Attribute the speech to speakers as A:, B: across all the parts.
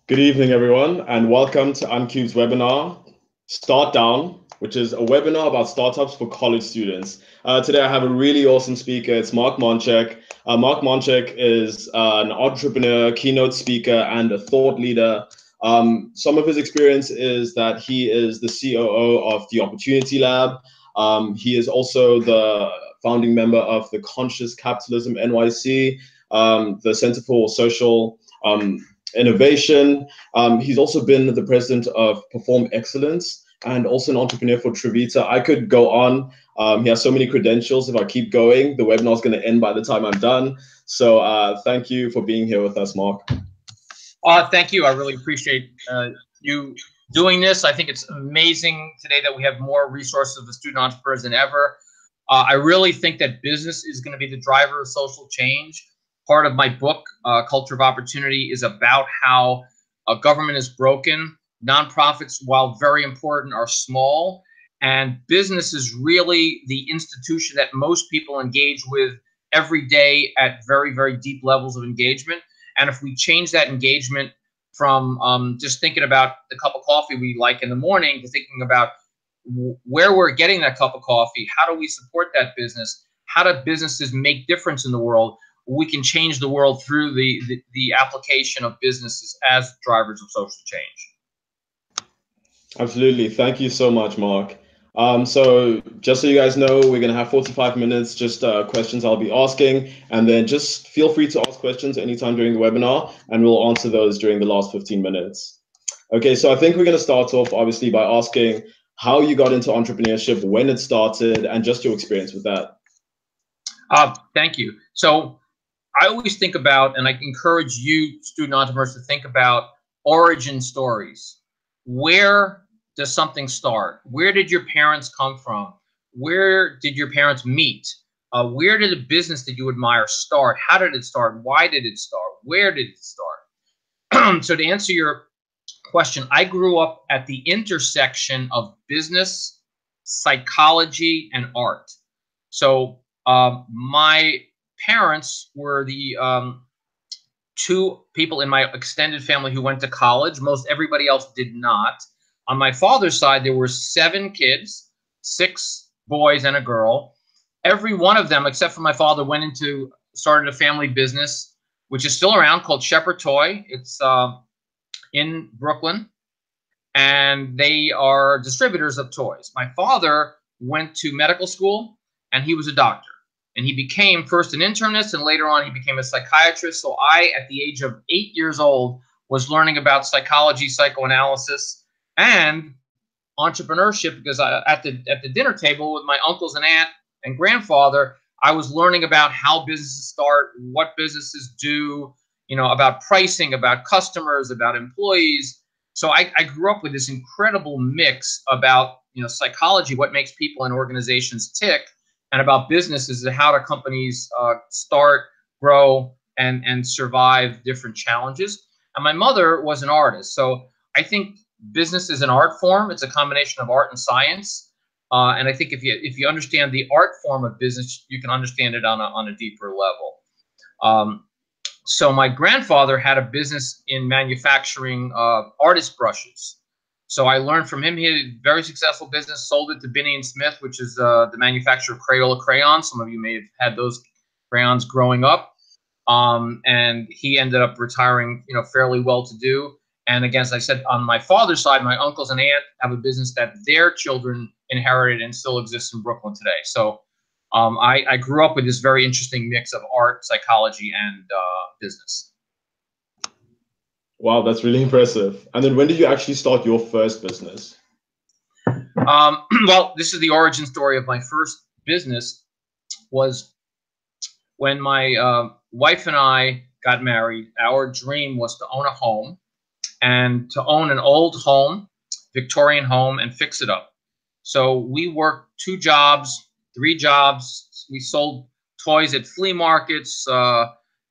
A: Good evening, everyone, and welcome to Uncubed's webinar, Start Down, which is a webinar about startups for college students. Today, I have a really awesome speaker. It's Mark Monchek. Mark Monchek is an entrepreneur, keynote speaker, and a thought leader. Some of his experience is that he is the COO of the Opportunity Lab. He is also the founding member of the Conscious Capitalism NYC, the Center for Social Innovation. He's also been the president of Perform Excellence and also an entrepreneur for Trevita. I could go on. He has so many credentials. If I keep going, the webinar is going to end by the time I'm done. So thank you for being here with us, Mark.
B: Thank you. I really appreciate you doing this. I think it's amazing today that we have more resources for student entrepreneurs than ever. I really think that business is going to be the driver of social change. Part of my book, Culture of Opportunity, is about how government is broken. Nonprofits, while very important, are small. And business is really the institution that most people engage with every day at very, very deep levels of engagement. And if we change that engagement from just thinking about the cup of coffee we like in the morning to thinking about where we're getting that cup of coffee, how do we support that business, how do businesses make difference in the world, we can change the world through the application of businesses as drivers of social change.
A: Absolutely. Thank you so much, Mark. So just so you guys know, we're going to have 45 minutes, just questions I'll be asking, and then just feel free to ask questions anytime during the webinar, and we'll answer those during the last 15 minutes. Okay, so I think we're going to start off, obviously, by asking how you got into entrepreneurship, when it started, and just your experience with that.
B: Thank you. So I always think about, and I encourage you student entrepreneurs to think about origin stories. Where does something start? Where did your parents come from? Where did your parents meet? Where did a business that you admire start? How did it start? Why did it start? Where did it start? So to answer your question, I grew up at the intersection of business, psychology, and art. So my parents were the two people in my extended family who went to college. Most everybody else did not. On my father's side, there were 7 kids, 6 boys and a girl. Every one of them, except for my father, started a family business, which is still around, called Shepherd Toy. It's in Brooklyn, and they are distributors of toys. My father went to medical school, and he was a doctor. And he became first an internist, and later on he became a psychiatrist. So I, at the age of 8 years old, was learning about psychology, psychoanalysis, and entrepreneurship, because at the dinner table with my uncles and aunt and grandfather, I was learning about how businesses start, what businesses do, about pricing, about customers, about employees. So I grew up with this incredible mix about psychology, what makes people and organizations tick, and about businesses and how do companies start, grow, and survive different challenges. And my mother was an artist. So I think business is an art form. It's a combination of art and science. And I think if you understand the art form of business, you can understand it on a deeper level. So my grandfather had a business in manufacturing artist brushes. So I learned from him. He had a very successful business, sold it to Binney & Smith, which is the manufacturer of Crayola crayons. Some of you may have had those crayons growing up. And he ended up retiring, fairly well-to-do. And again, as I said, on my father's side, my uncles and aunt have a business that their children inherited and still exists in Brooklyn today. So I grew up with this very interesting mix of art, psychology, and business.
A: Wow, that's really impressive. And then when did you actually start your first business?
B: Well, this is the origin story of my first business. Was when my wife and I got married. Our dream was to own a home, and to own an old home, Victorian home, and fix it up. So we worked 2 jobs, 3 jobs. We sold toys at flea markets.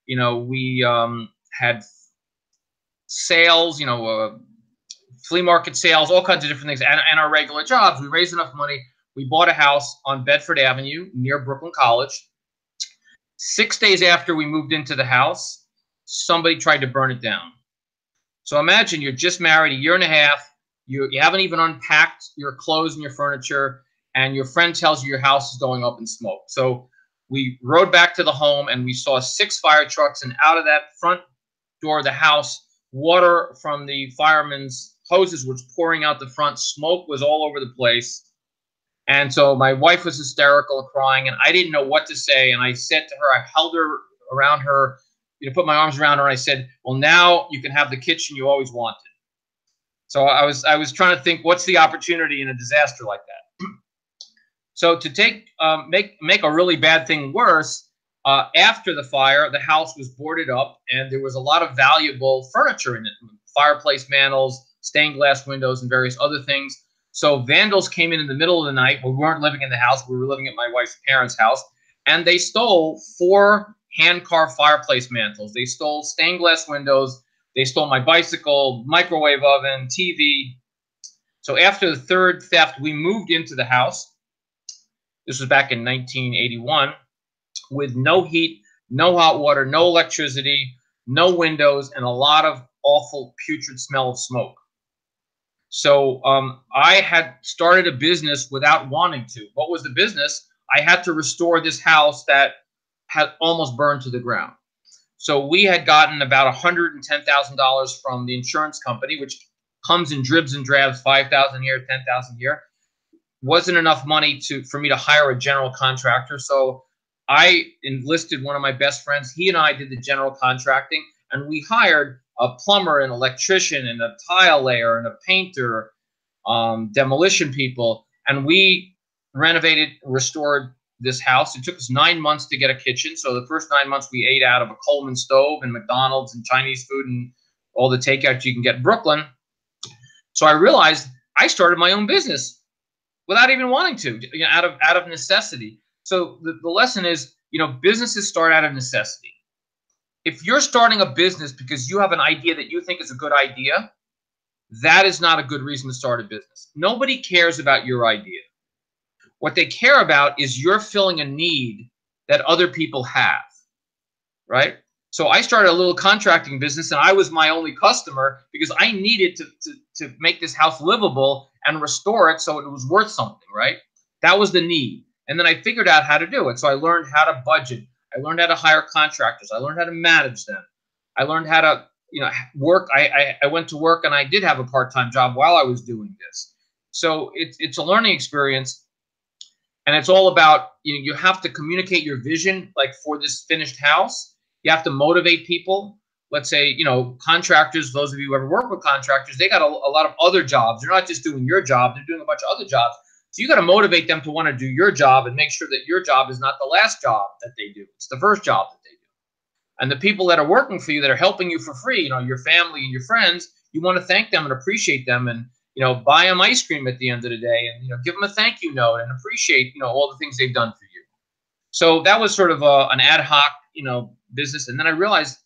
B: We had sales, flea market sales, all kinds of different things, and our regular jobs. We raised enough money. We bought a house on Bedford Avenue near Brooklyn College. 6 days after we moved into the house, somebody tried to burn it down. So imagine you're just married a year and a half. You haven't even unpacked your clothes and your furniture, and your friend tells you your house is going up in smoke. So we rode back to the home, and we saw 6 fire trucks, and out of that front door of the house, water from the firemen's hoses was pouring out the front. Smoke was all over the place. And so my wife was hysterical, crying, and I didn't know what to say. And I said to her, I held her around her, put my arms around her, and I said, well, now you can have the kitchen you always wanted. So I was trying to think, what's the opportunity in a disaster like that? So to make a really bad thing worse, after the fire, the house was boarded up, and there was a lot of valuable furniture in it, fireplace mantles, stained glass windows, and various other things. So vandals came in the middle of the night. We weren't living in the house. We were living at my wife's parents' house, and they stole 4 hand-carved fireplace mantles. They stole stained glass windows. They stole my bicycle, microwave oven, TV. So after the 3rd theft, we moved into the house. This was back in 1981, with no heat, no hot water, no electricity, no windows, and a lot of awful putrid smell of smoke. So I had started a business without wanting to. What was the business? I had to restore this house that had almost burned to the ground. So we had gotten about $110,000 from the insurance company, which comes in dribs and drabs, $5,000 here, $10,000 here. Wasn't enough money for me to hire a general contractor. So I enlisted one of my best friends. He and I did the general contracting, and we hired a plumber, an electrician, and a tile layer, and a painter, demolition people, and we renovated, restored this house. It took us 9 months to get a kitchen. So the first 9 months we ate out of a Coleman stove and McDonald's and Chinese food and all the takeout you can get in Brooklyn. So I realized I started my own business without even wanting to, out of necessity. So the lesson is, businesses start out of necessity. If you're starting a business because you have an idea that you think is a good idea, that is not a good reason to start a business. Nobody cares about your idea. What they care about is you're filling a need that other people have, right? So I started a little contracting business, and I was my only customer because I needed to make this house livable and restore it so it was worth something, right? That was the need. And then I figured out how to do it. So I learned how to budget. I learned how to hire contractors. I learned how to manage them. I learned how to, work. I went to work, and I did have a part-time job while I was doing this. So it's a learning experience. And it's all about, you have to communicate your vision, like for this finished house. You have to motivate people. Let's say, contractors, those of you who ever work with contractors, they got a lot of other jobs. They're not just doing your job. They're doing a bunch of other jobs. So you got to motivate them to want to do your job and make sure that your job is not the last job that they do. It's the first job that they do. And the people that are working for you, that are helping you for free, your family and your friends, you want to thank them and appreciate them, and buy them ice cream at the end of the day, and give them a thank you note and appreciate all the things they've done for you. So that was sort of an ad hoc business. And then I realized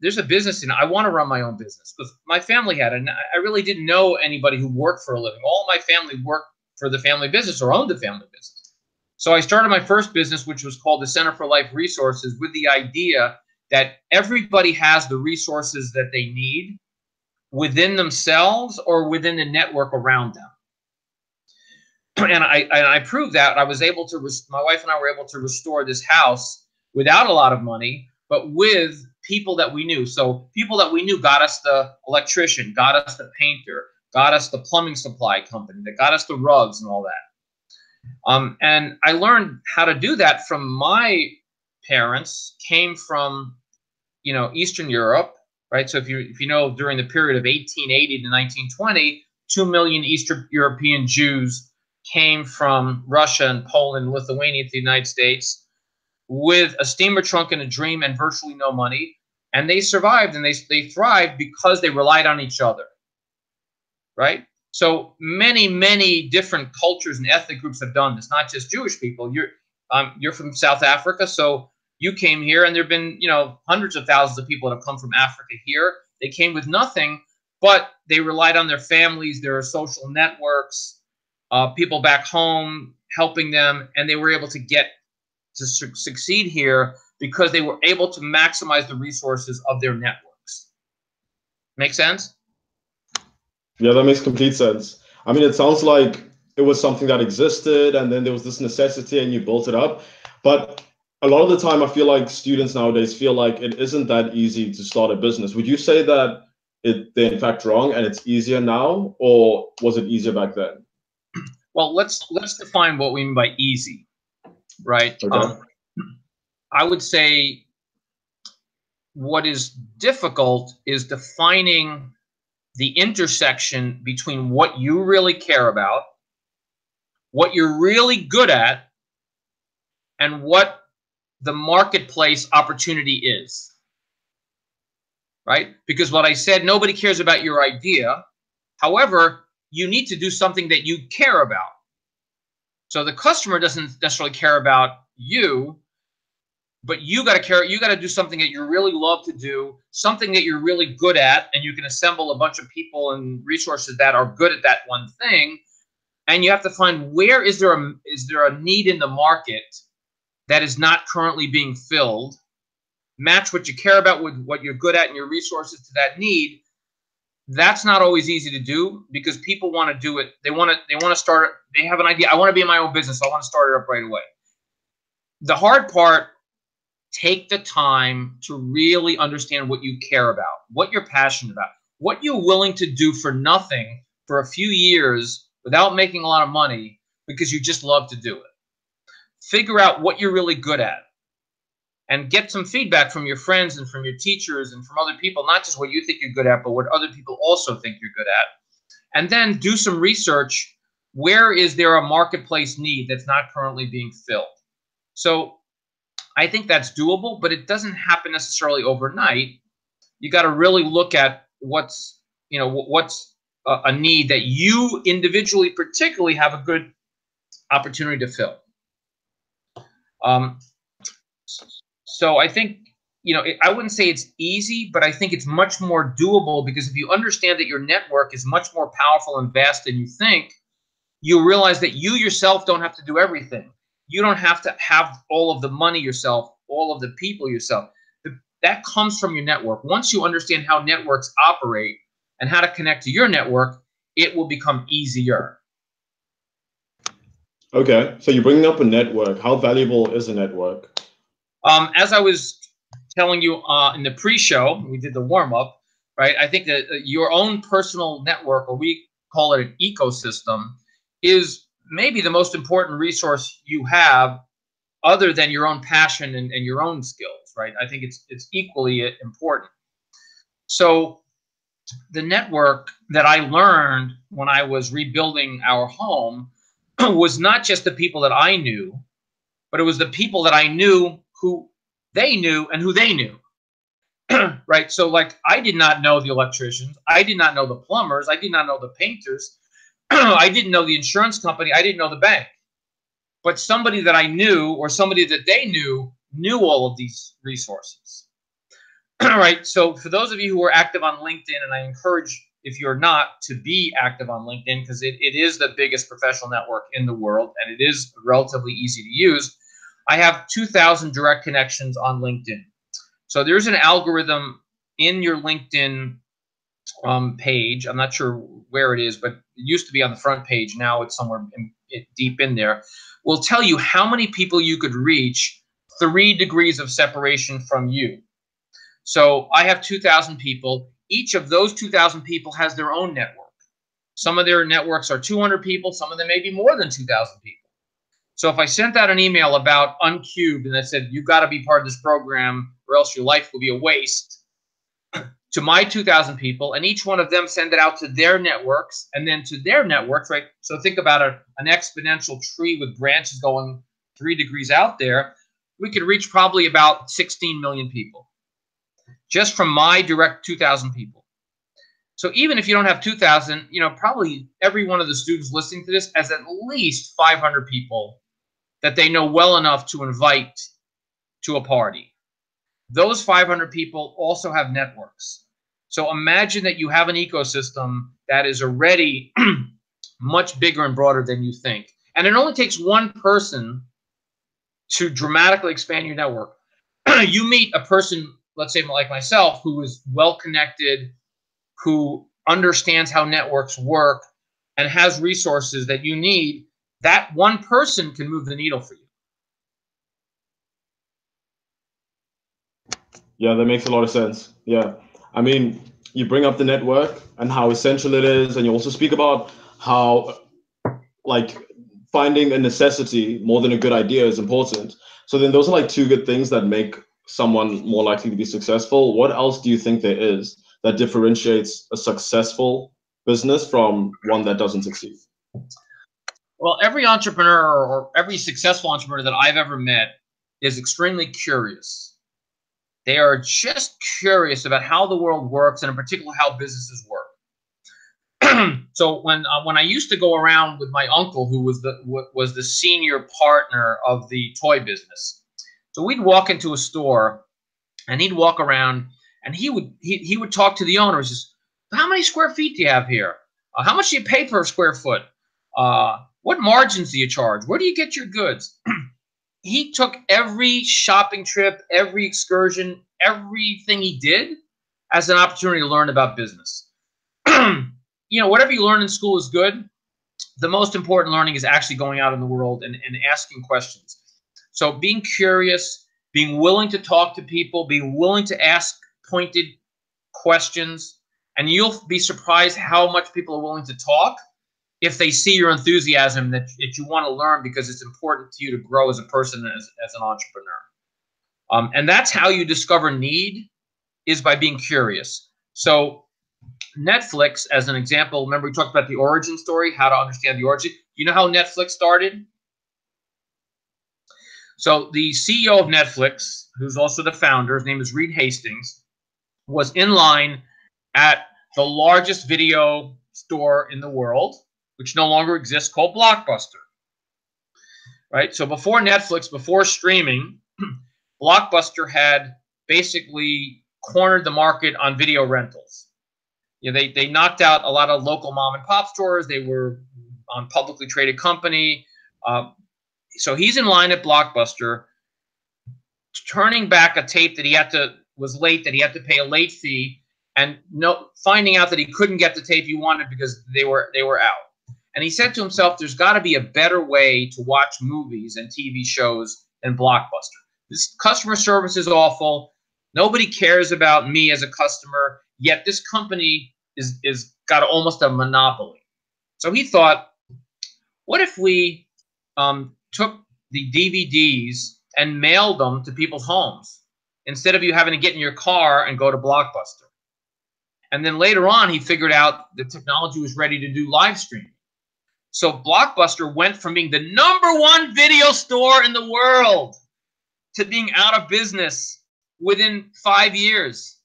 B: there's a business, I want to run my own business, because my family had it, and I really didn't know anybody who worked for a living. All my family worked for the family business or owned the family business. So I started my first business, which was called the Center for Life Resources, with the idea that everybody has the resources that they need within themselves or within the network around them. And I proved that. I was able to, my wife and I were able to restore this house without a lot of money, but with people that we knew. So people that we knew got us the electrician, got us the painter, got us the plumbing supply company, that got us the rugs and all that. And I learned how to do that from my parents, came from, Eastern Europe, right? So if you know, during the period of 1880 to 1920, 2 million Eastern European Jews came from Russia and Poland and Lithuania to the United States with a steamer trunk and a dream and virtually no money. And they survived, and they thrived because they relied on each other, right? So many, many different cultures and ethnic groups have done this, not just Jewish people. You're from South Africa, so you came here, and there have been, hundreds of thousands of people that have come from Africa here. They came with nothing, but they relied on their families, their social networks, people back home helping them, and they were able to get to succeed here because they were able to maximize the resources of their networks. Make sense?
A: Yeah, that makes complete sense. I mean, it sounds like it was something that existed and then there was this necessity and you built it up. But a lot of the time, I feel like students nowadays feel like it isn't that easy to start a business. Would you say that they're in fact wrong and it's easier now, or was it easier back then?
B: Well, let's define what we mean by easy, right?
A: Okay.
B: I would say what is difficult is defining the intersection between what you really care about, what you're really good at, and what the marketplace opportunity is, right? Because what I said, nobody cares about your idea. However, you need to do something that you care about. So the customer doesn't necessarily care about you, but you got to care. You got to do something that you really love to do, something that you're really good at, and you can assemble a bunch of people and resources that are good at that one thing. And you have to find where is there a need in the market that is not currently being filled. Match what you care about with what you're good at and your resources to that need. That's not always easy to do because people want to do it. They want to start. They have an idea. I want to be in my own business. I want to start it up right away. The hard part. Take the time to really understand what you care about, what you're passionate about, what you're willing to do for nothing for a few years without making a lot of money because you just love to do it. Figure out what you're really good at and get some feedback from your friends and from your teachers and from other people, not just what you think you're good at, but what other people also think you're good at. And then do some research. Where is there a marketplace need that's not currently being filled? So I think that's doable, but it doesn't happen necessarily overnight. You got to really look at what's a need that you individually particularly have a good opportunity to fill. So I think, I wouldn't say it's easy, but I think it's much more doable because if you understand that your network is much more powerful and vast than you think, you realize that you yourself don't have to do everything. You don't have to have all of the money yourself, all of the people yourself. That comes from your network. Once you understand how networks operate and how to connect to your network, it will become easier.
A: Okay, so you're bringing up a network. How valuable is a network?
B: As I was telling you in the pre-show, we did the warm-up, right? I think that your own personal network, or we call it an ecosystem, is maybe the most important resource you have other than your own passion and your own skills, right? I think it's equally important. So the network that I learned when I was rebuilding our home was not just the people that I knew, but it was the people that I knew who they knew and who they knew, right? So like I did not know the electricians. I did not know the plumbers. I did not know the painters. I didn't know the insurance company. I didn't know the bank. But somebody that I knew or somebody that they knew all of these resources. Right. So for those of you who are active on LinkedIn, and I encourage, if you're not, to be active on LinkedIn because it is the biggest professional network in the world and it is relatively easy to use. I have 2,000 direct connections on LinkedIn. So there's an algorithm in your LinkedIn page. I'm not sure where it is, but it used to be on the front page. Now it's somewhere deep in there. Will tell you how many people you could reach 3 degrees of separation from you. So I have 2,000 people. Each of those 2,000 people has their own network. Some of their networks are 200 people. Some of them may be more than 2,000 people. So if I sent out an email about Uncubed and I said, you've got to be part of this program or else your life will be a waste, to my 2,000 people, and each one of them send it out to their networks and then to their networks, right? So think about an exponential tree with branches going 3 degrees out there. We could reach probably about 16 million people just from my direct 2,000 people. So even if you don't have 2,000, probably every one of the students listening to this has at least 500 people that they know well enough to invite to a party. Those 500 people also have networks. So imagine that you have an ecosystem that is already much bigger and broader than you think. And it only takes one person to dramatically expand your network. You meet a person, let's say like myself, who is well-connected, who understands how networks work and has resources that you need, that one person can move the needle for you.
A: Yeah, that makes a lot of sense. Yeah. I mean, you bring up the network and how essential it is, and you also speak about how, like, finding a necessity more than a good idea is important. So then those are like two good things that make someone more likely to be successful. What else do you think there is that differentiates a successful business from one that doesn't succeed?
B: Well, every entrepreneur or every successful entrepreneur that I've ever met is extremely curious. They are just curious about how the world works, and in particular, how businesses work. So when I used to go around with my uncle, who was the senior partner of the toy business, so we'd walk into a store, and he'd walk around, and he would talk to the owners. Just, how many square feet do you have here? How much do you pay per square foot? What margins do you charge? Where do you get your goods? He took every shopping trip, every excursion, everything he did as an opportunity to learn about business. You know, whatever you learn in school is good. The most important learning is actually going out in the world and asking questions. So being curious, being willing to talk to people, being willing to ask pointed questions, and you'll be surprised how much people are willing to talk if they see your enthusiasm that you want to learn, because it's important to you to grow as a person, as an entrepreneur. And that's how you discover need, is by being curious. So Netflix, as an example, remember we talked about the origin story, how to understand the origin. You know how Netflix started? So the CEO of Netflix, who's also the founder, his name is Reed Hastings, was in line at the largest video store in the world, which no longer exists, called Blockbuster. Right? So before Netflix, before streaming, Blockbuster had basically cornered the market on video rentals. You know, they knocked out a lot of local mom and pop stores. They were on publicly traded company. So he's in line at Blockbuster, turning back a tape that was late, that he had to pay a late fee, and finding out that he couldn't get the tape he wanted because they were out. And he said to himself, there's got to be a better way to watch movies and TV shows than Blockbuster. This customer service is awful. Nobody cares about me as a customer, yet this company is got almost a monopoly. So he thought, what if we took the DVDs and mailed them to people's homes instead of you having to get in your car and go to Blockbuster? And then later on, he figured out the technology was ready to do live streaming. So Blockbuster went from being the #1 video store in the world to being out of business within 5 years.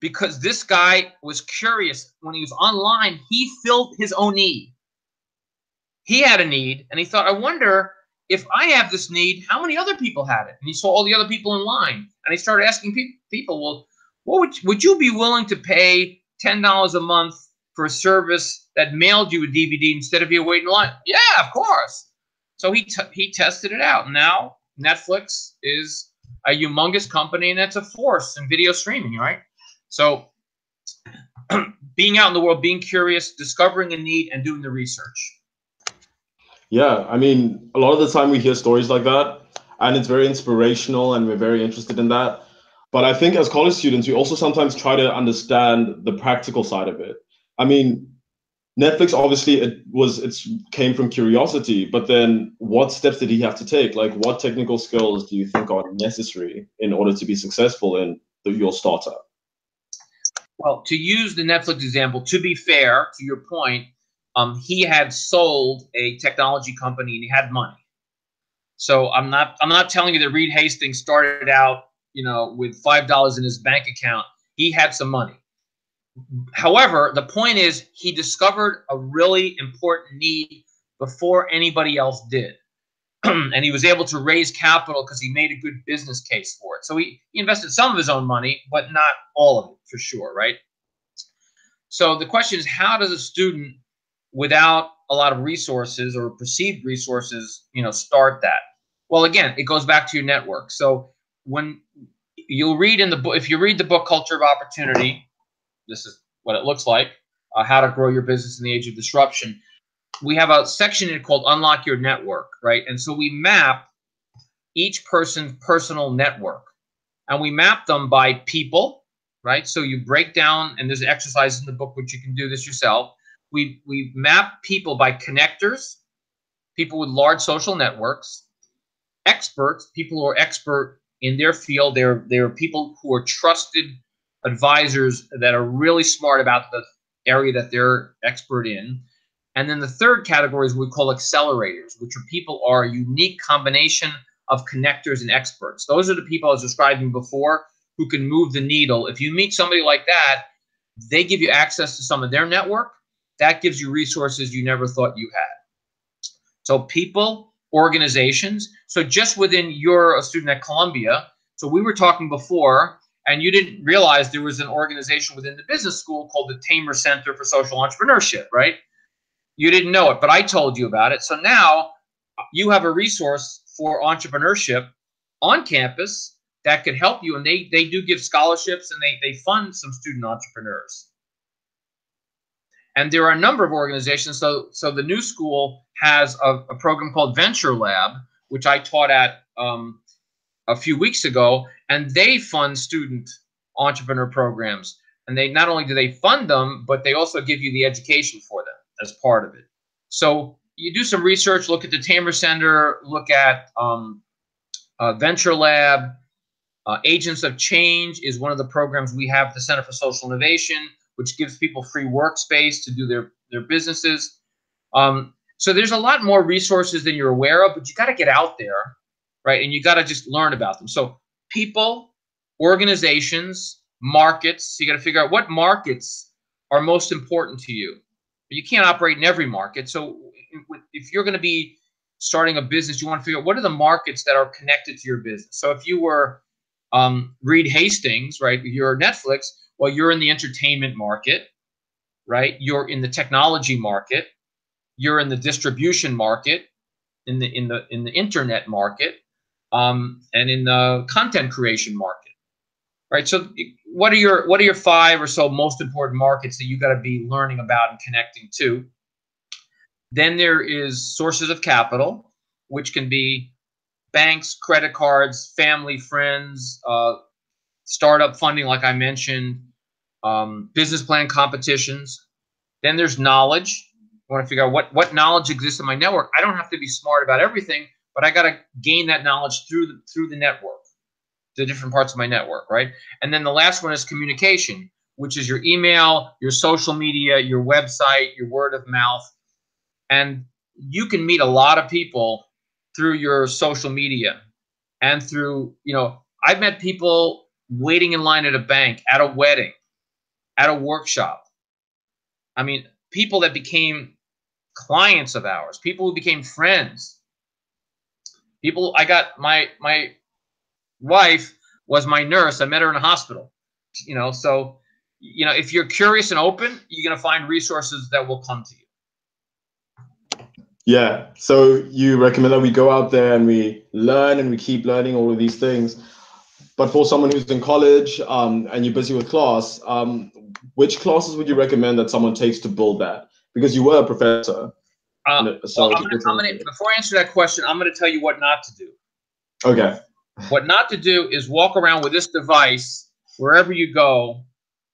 B: Because this guy was curious. When he was online, he filled his own need. He had a need, and he thought, I wonder if I have this need, how many other people had it? And he saw all the other people in line, and he started asking people, well, what would you be willing to pay $10 a month for a service that mailed you a DVD instead of you waiting in line? Yeah, of course. So he tested it out. Now Netflix is a humongous company, and that's a force in video streaming, right? So being out in the world, being curious, discovering a need, and doing the research.
A: Yeah, I mean, a lot of the time we hear stories like that, and it's very inspirational, and we're very interested in that. But I think as college students, we also sometimes try to understand the practical side of it. I mean, Netflix, obviously, it came from curiosity, but then what steps did he have to take? Like, what technical skills do you think are necessary in order to be successful in your startup?
B: Well, to use the Netflix example, to be fair, to your point, he had sold a technology company and he had money. So I'm not telling you that Reed Hastings started out, with $5 in his bank account. He had some money. However, the point is he discovered a really important need before anybody else did. And he was able to raise capital because he made a good business case for it. So he invested some of his own money, but not all of it, for sure, right? So the question is, how does a student without a lot of resources or perceived resources, start that? Well, again, it goes back to your network. So when you'll read in the book, if you read the book Culture of Opportunity, this is what it looks like, how to grow your business in the age of disruption. We have a section in it called Unlock Your Network, right? And so we map each person's personal network, and we map them by people, right? So you break down, and there's an exercise in the book which you can do this yourself. We map people by connectors, people with large social networks, experts, people who are expert in their field. They're people who are trusted advisors that are really smart about the area that they're expert in. And then the third category is what we call accelerators, which are people are a unique combination of connectors and experts. Those are the people I was describing before who can move the needle. If you meet somebody like that, they give you access to some of their network. That gives you resources you never thought you had. So people, organizations. So just within, you're a student at Columbia. So we were talking before, and you didn't realize there was an organization within the business school called the Tamer Center for Social Entrepreneurship, right? You didn't know it, but I told you about it. So now you have a resource for entrepreneurship on campus that could help you. And they do give scholarships, and they fund some student entrepreneurs. And there are a number of organizations. So the new school has a program called Venture Lab, which I taught at a few weeks ago, and they fund student entrepreneur programs. And they not only do they fund them, but they also give you the education for them as part of it. So you do some research, look at the Tamer Center, look at Venture Lab. Agents of Change is one of the programs we have at the Center for Social Innovation, which gives people free workspace to do their businesses. So there's a lot more resources than you're aware of, but you got to get out there, right? And you got to just learn about them. So people, organizations, markets. So you got to figure out what markets are most important to you. You can't operate in every market. So if you're going to be starting a business, you want to figure out what are the markets that are connected to your business. So if you were Reed Hastings, right, you're Netflix, well, you're in the entertainment market, right? You're in the technology market. You're in the distribution market, in the internet market, and in the content creation market, right? So what are your 5 or so most important markets that you got to be learning about and connecting to? Then there is sources of capital, which can be banks, credit cards, family, friends, startup funding, like I mentioned, business plan competitions. Then there's knowledge. I want to figure out what knowledge exists in my network. I don't have to be smart about everything, but I got to gain that knowledge through the network, the different parts of my network, right? And then the last one is communication, which is your email, your social media, your website, your word of mouth. And you can meet a lot of people through your social media and through, I've met people waiting in line at a bank, at a wedding, at a workshop. I mean, people that became clients of ours, people who became friends. I got my wife was my nurse. I met her in a hospital, so, if you're curious and open, you're going to find resources that will come to you.
A: Yeah. So you recommend that we go out there and we learn and we keep learning all of these things. But for someone who's in college and you're busy with class, which classes would you recommend that someone takes to build that? Because you were a professor.
B: Before I answer that question, I'm going to tell you what not to do.
A: Okay.
B: What not to do is walk around with this device wherever you go,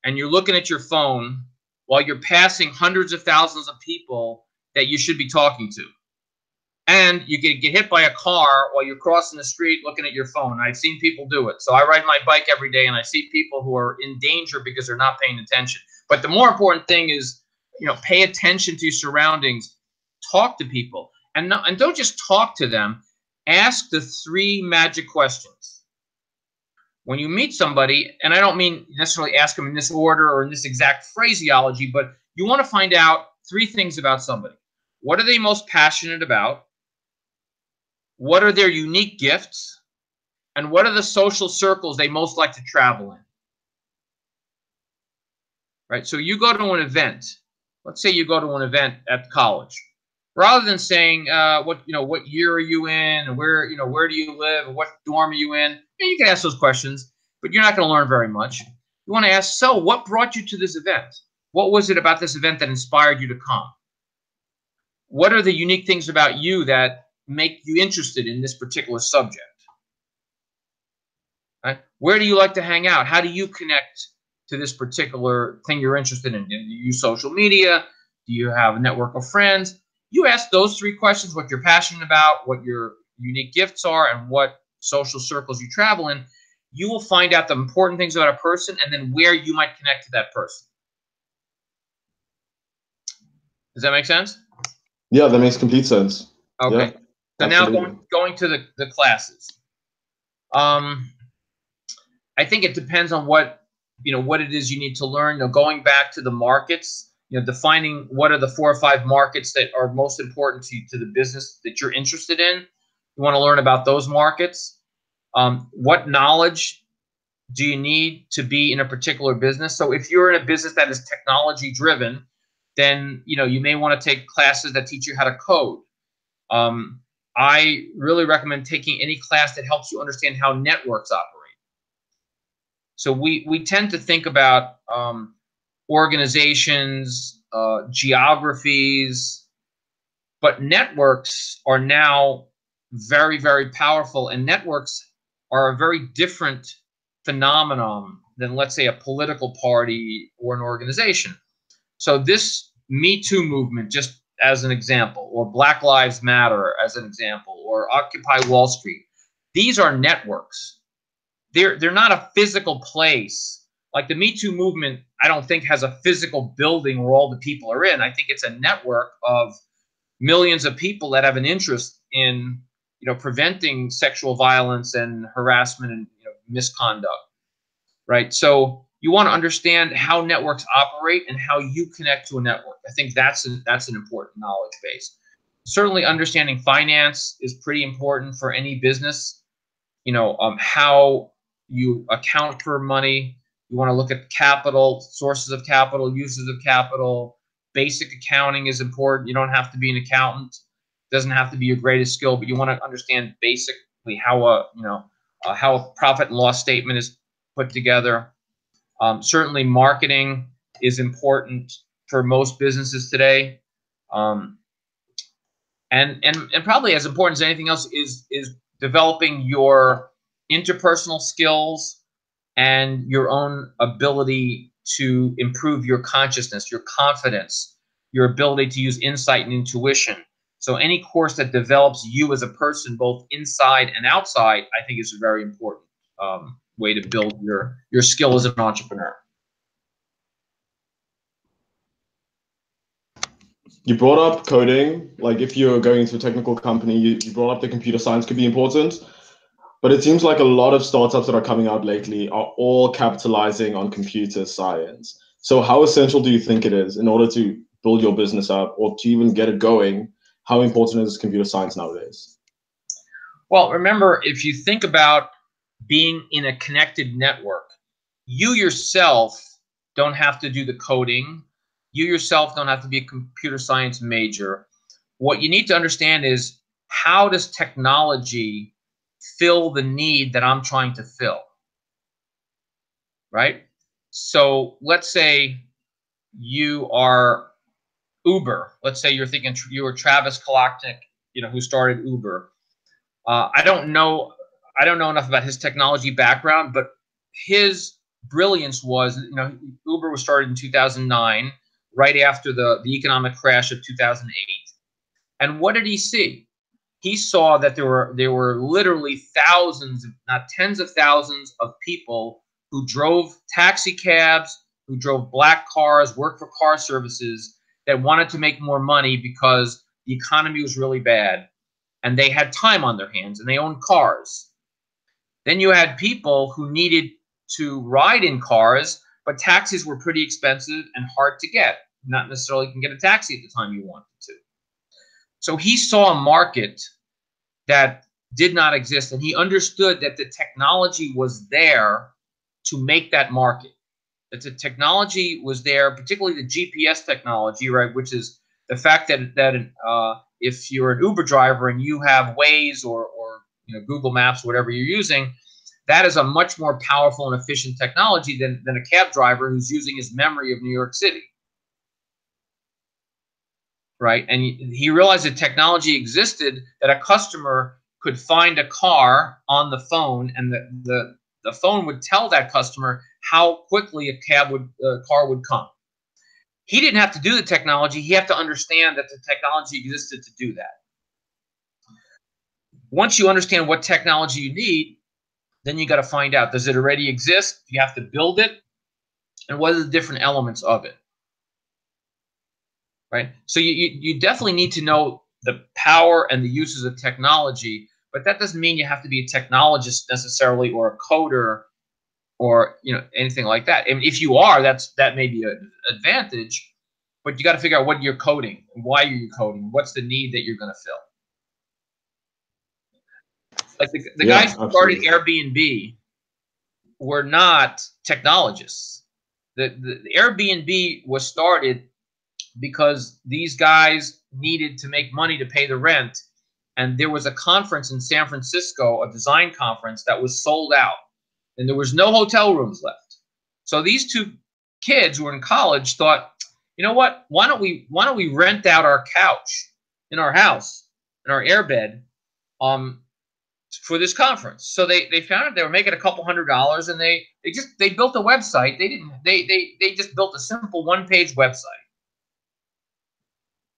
B: and you're looking at your phone while you're passing hundreds of thousands of people that you should be talking to. And you get hit by a car while you're crossing the street looking at your phone. I've seen people do it. So I ride my bike every day, and I see people who are in danger because they're not paying attention. But the more important thing is, pay attention to your surroundings. Talk to people. And don't just talk to them. Ask the 3 magic questions. When you meet somebody, and I don't mean necessarily ask them in this order or in this exact phraseology, but you want to find out 3 things about somebody. What are they most passionate about? What are their unique gifts? And what are the social circles they most like to travel in? Right? So you go to an event. Let's say you go to an event at college. Rather than saying what year are you in, and where do you live, and what dorm are you in? You can ask those questions, but you're not going to learn very much. You want to ask, so what brought you to this event? What was it about this event that inspired you to come? What are the unique things about you that make you interested in this particular subject? Right? Where do you like to hang out? How do you connect to this particular thing you're interested in? Do you use social media? Do you have a network of friends? You ask those 3 questions, what you're passionate about, what your unique gifts are, and what social circles you travel in. You will find out the important things about a person and then where you might connect to that person. Does that make sense?
A: Yeah, that makes complete sense.
B: Okay.
A: Yeah,
B: so
A: absolutely.
B: now going to the classes. I think it depends on what it is you need to learn. Going back to the markets, defining what are the 4 or 5 markets that are most important to the business that you're interested in. You want to learn about those markets. What knowledge do you need to be in a particular business? So if you're in a business that is technology driven, then you may want to take classes that teach you how to code. I really recommend taking any class that helps you understand how networks operate. So we tend to think about organizations, geographies, but networks are now very, very powerful, and networks are a very different phenomenon than, let's say, a political party or an organization. So this Me Too movement, just as an example, or Black Lives Matter as an example, or Occupy Wall Street, these are networks. They're not a physical place. Like the Me Too movement, I don't think has a physical building where all the people are in. I think it's a network of millions of people that have an interest in preventing sexual violence and harassment and misconduct, right? So you want to understand how networks operate and how you connect to a network. I think that's an important knowledge base. Certainly understanding finance is pretty important for any business. How you account for money. You want to look at capital, sources of capital, uses of capital. Basic accounting is important. You don't have to be an accountant. It doesn't have to be your greatest skill, but you want to understand basically how a profit and loss statement is put together. Certainly, marketing is important for most businesses today, and probably as important as anything else is developing your interpersonal skills and your own ability to improve your consciousness, your confidence, your ability to use insight and intuition. So any course that develops you as a person, both inside and outside, I think is a very important way to build your skill as an entrepreneur.
A: You brought up coding. Like if you're going into a technical company, you brought up the computer science could be important. But it seems like a lot of startups that are coming out lately are all capitalizing on computer science. So how essential do you think it is in order to build your business up or to even get it going? How important is computer science nowadays?
B: Well, remember, if you think about being in a connected network, you yourself don't have to do the coding. You yourself don't have to be a computer science major. What you need to understand is, how does technology fill the need that I'm trying to fill, right? So let's say you are Uber. Let's say you're thinking you were Travis Kalanick, who started Uber. I don't know enough about his technology background, but his brilliance was, Uber was started in 2009, right after the economic crash of 2008. And what did he see? He saw that there were literally thousands, not tens of thousands of people who drove taxi cabs, who drove black cars, worked for car services, that wanted to make more money because the economy was really bad and they had time on their hands and they owned cars. Then you had people who needed to ride in cars, but taxis were pretty expensive and hard to get. Not necessarily you can get a taxi at the time you wanted to. So he saw a market that did not exist, and he understood that the technology was there to make that market. That the technology was there, particularly the GPS technology, right? Which is the fact that if you're an Uber driver and you have Waze or Google Maps, whatever you're using, that is a much more powerful and efficient technology than a cab driver who's using his memory of New York City. Right? And he realized that technology existed, that a customer could find a car on the phone, and the phone would tell that customer how quickly a car would come. He didn't have to do the technology. He had to understand that the technology existed to do that. Once you understand what technology you need, then you got to find out, does it already exist? You have to build it, and what are the different elements of it? Right? So you definitely need to know the power and the uses of technology, but that doesn't mean you have to be a technologist necessarily, or a coder, or anything like that. And if you are, that may be an advantage, but you got to figure out what you're coding, why are you coding, what's the need that you're going to fill. Like the guys who started Airbnb were not technologists. The Airbnb was started because these guys needed to make money to pay the rent, and there was a conference in San Francisco, a design conference, that was sold out, and there was no hotel rooms left. So these two kids who were in college thought, you know what? Why don't we rent out our couch in our house, in our airbed, for this conference? So they found it. They were making a couple $100, and they built a website. They just built a simple one-page website.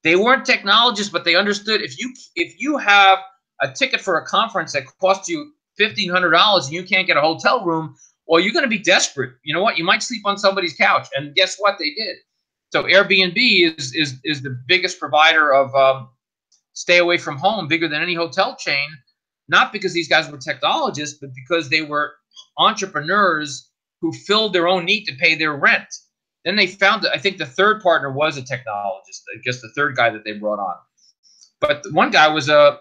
B: They weren't technologists, but they understood if you have a ticket for a conference that costs you $1,500 and you can't get a hotel room, well, you're going to be desperate. You know what? You might sleep on somebody's couch, and guess what? They did. So Airbnb is the biggest provider of stay away from home, bigger than any hotel chain. Not because these guys were technologists, but because they were entrepreneurs who filled their own need to pay their rent. Then they found that I think the third partner was a technologist, I guess the third guy that they brought on. But one guy was a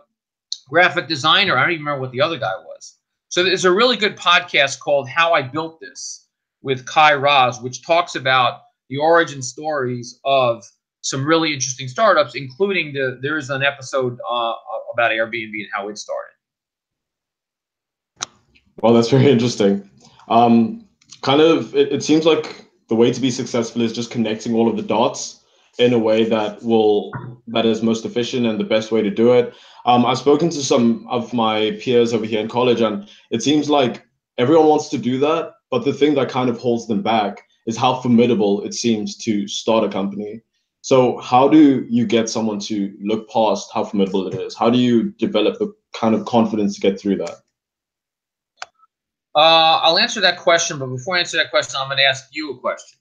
B: graphic designer. I don't even remember what the other guy was. So there's a really good podcast called How I Built This with Kai Raz, which talks about the origin stories of some really interesting startups, including there is an episode about Airbnb and how it started.
A: Well, that's very interesting. It seems like the way to be successful is just connecting all of the dots in a way that is most efficient and the best way to do it. I've spoken to some of my peers over here in college, and it seems like everyone wants to do that, but the thing that kind of holds them back is how formidable it seems to start a company. So how do you get someone to look past how formidable it is? How do you develop the kind of confidence to get through that?
B: I'll answer that question, but before I answer that question, I'm going to ask you a question.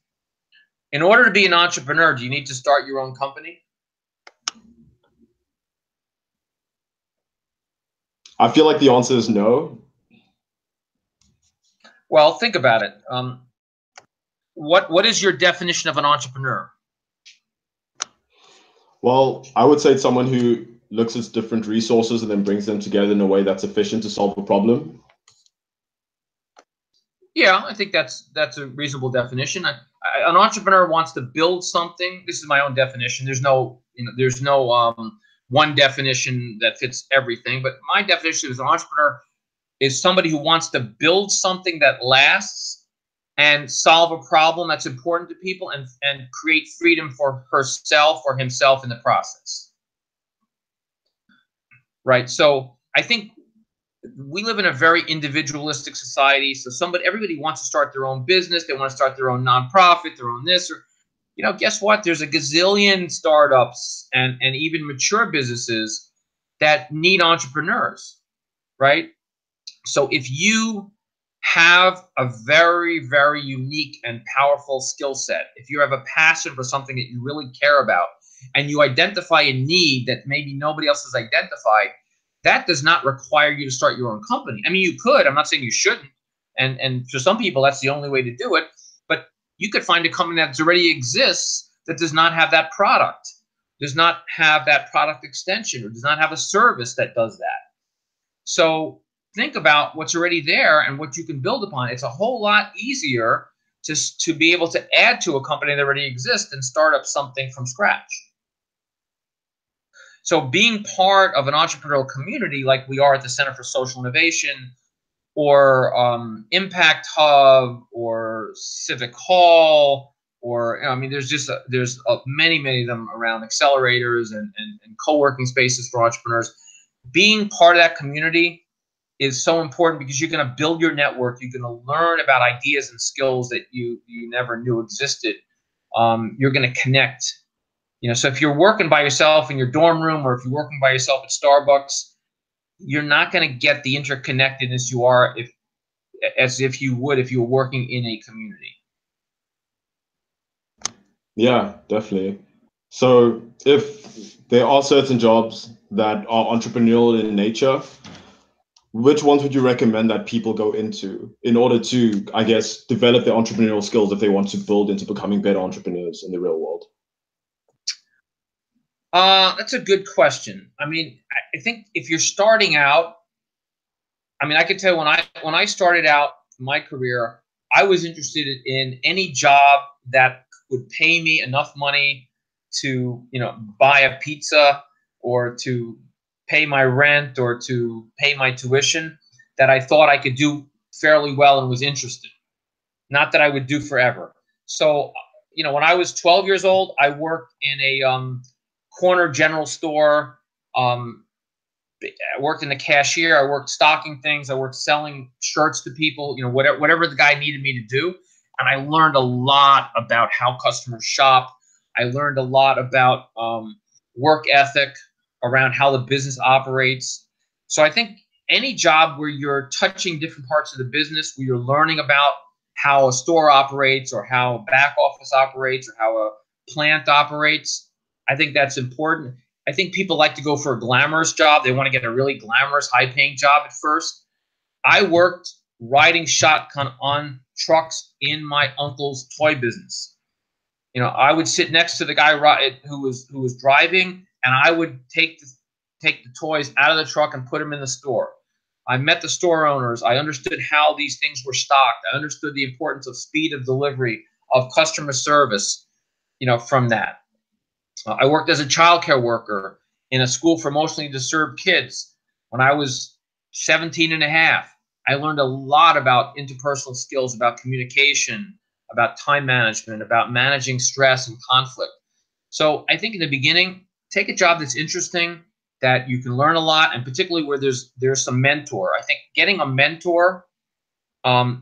B: In order to be an entrepreneur, do you need to start your own company?
A: I feel like the answer is no.
B: Well, think about it. What is your definition of an entrepreneur?
A: Well, I would say it's someone who looks at different resources and then brings them together in a way that's efficient to solve a problem.
B: Yeah, I think that's a reasonable definition. An entrepreneur wants to build something. This is my own definition. There's no one definition that fits everything. But my definition as an entrepreneur is somebody who wants to build something that lasts and solve a problem that's important to people, and create freedom for herself or himself in the process. Right. So I think we live in a very individualistic society. So everybody wants to start their own business. They want to start their own nonprofit, their own this, or, guess what? There's a gazillion startups and even mature businesses that need entrepreneurs, right? So if you have a very, very unique and powerful skill set, if you have a passion for something that you really care about, and you identify a need that maybe nobody else has identified, that does not require you to start your own company. I mean, you could. I'm not saying you shouldn't. And for some people, that's the only way to do it. But you could find a company that already exists that does not have that product, does not have that product extension, or does not have a service that does that. So think about what's already there and what you can build upon. It's a whole lot easier to be able to add to a company that already exists and start up something from scratch. So being part of an entrepreneurial community like we are at the Center for Social Innovation, or Impact Hub or Civic Hall, or I mean, there's many of them around, accelerators and co-working spaces for entrepreneurs. Being part of that community is so important because you're going to build your network. You're going to learn about ideas and skills that you never knew existed. You're going to connect. So if you're working by yourself in your dorm room, or if you're working by yourself at Starbucks, you're not going to get the interconnectedness you are as if you would if you were working in a community.
A: Yeah, definitely. So if there are certain jobs that are entrepreneurial in nature, which ones would you recommend that people go into in order to, I guess, develop their entrepreneurial skills if they want to build into becoming better entrepreneurs in the real world?
B: That's a good question. I mean, I think if you're starting out, I mean, I can tell you when I started out my career, I was interested in any job that would pay me enough money to, buy a pizza, or to pay my rent, or to pay my tuition, that I thought I could do fairly well and was interested. Not that I would do forever. So, when I was 12 years old, I worked in a corner general store. I worked in the cashier. I worked stocking things. I worked selling shirts to people, whatever the guy needed me to do. And I learned a lot about how customers shop. I learned a lot about work ethic, around how the business operates. So I think any job where you're touching different parts of the business, where you're learning about how a store operates, or how a back office operates, or how a plant operates, I think that's important. I think people like to go for a glamorous job. They want to get a really glamorous, high-paying job at first. I worked riding shotgun on trucks in my uncle's toy business. I would sit next to the guy who was driving, and I would take the toys out of the truck and put them in the store. I met the store owners. I understood how these things were stocked. I understood the importance of speed of delivery, of customer service, from that. I worked as a childcare worker in a school for emotionally disturbed kids. When I was 17 and a half, I learned a lot about interpersonal skills, about communication, about time management, about managing stress and conflict. So I think in the beginning, take a job that's interesting, that you can learn a lot, and particularly where there's some mentor. I think getting a mentor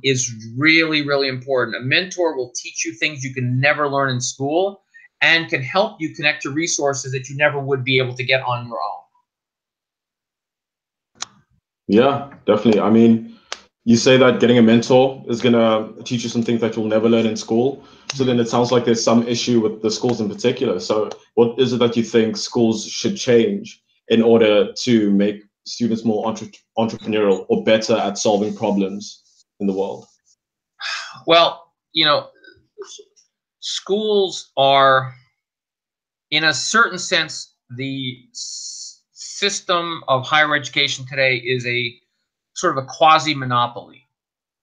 B: is really, really important. A mentor will teach you things you can never learn in school, and can help you connect to resources that you never would be able to get on your own.
A: Yeah, definitely. I mean, you say that getting a mentor is going to teach you some things that you'll never learn in school. So then it sounds like there's some issue with the schools in particular. So what is it that you think schools should change in order to make students more entrepreneurial or better at solving problems in the world?
B: Well, schools are, in a certain sense, the system of higher education today is a sort of a quasi-monopoly,